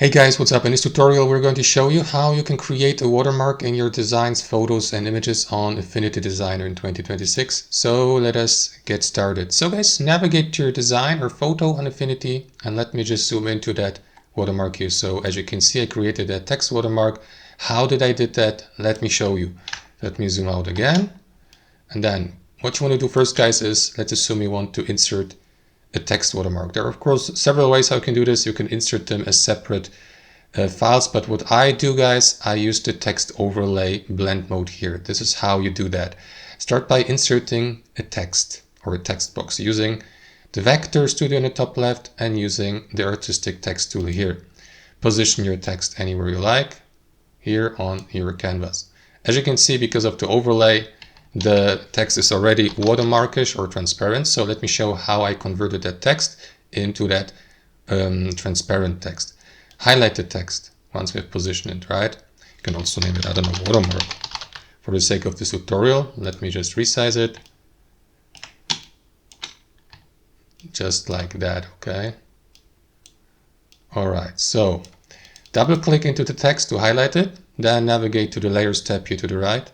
Hey guys, what's up? In this tutorial we're going to show you how you can create a watermark in your designs, photos and images on Affinity Designer in 2026. So let us get started. So guys, navigate to your design or photo on Affinity and let me just zoom into that watermark here. So as you can see, I created a text watermark. How did I did that? Let me show you. Let me zoom out again. And then what you want to do first, guys, is let's assume you want to insert a text watermark. There are of course several ways how you can do this. You can insert them as separate files, but what I do, guys, I use the text overlay blend mode here. This is how you do that. Start by inserting a text or a text box using the vector studio in the top left and using the artistic text tool here. Position your text anywhere you like here on your canvas. As you can see, because of the overlay, the text is already watermarkish or transparent. So let me show how I converted that text into that transparent text. Highlight the text once we have positioned it, right? You can also name it, I don't know, watermark. For the sake of this tutorial, let me just resize it. Just like that, okay? All right, so double click into the text to highlight it, then navigate to the layers tab here to the right,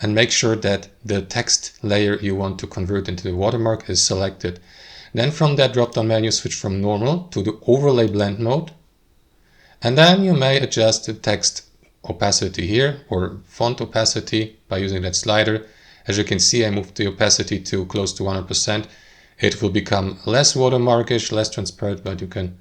and make sure that the text layer you want to convert into the watermark is selected. Then from that drop-down menu, switch from normal to the overlay blend mode. And then you may adjust the text opacity here or font opacity by using that slider. As you can see, I moved the opacity to close to 100%. It will become less watermarkish, less transparent, but you can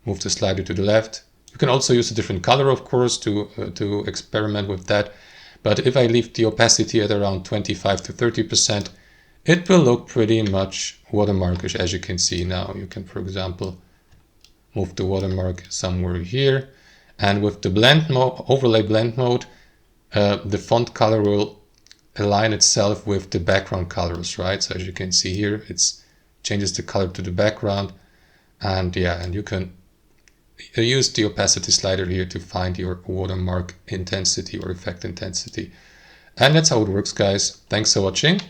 move the slider to the left. You can also use a different color, of course, to experiment with that. But if I leave the opacity at around 25 to 30%, it will look pretty much watermarkish, as you can see now. You can, for example, move the watermark somewhere here. And with the blend mode, overlay blend mode, the font color will align itself with the background colors, right? So as you can see here, it changes the color to the background. And yeah, and you can use the opacity slider here to find your watermark intensity or effect intensity. And that's how it works, guys. Thanks for watching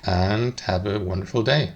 and have a wonderful day.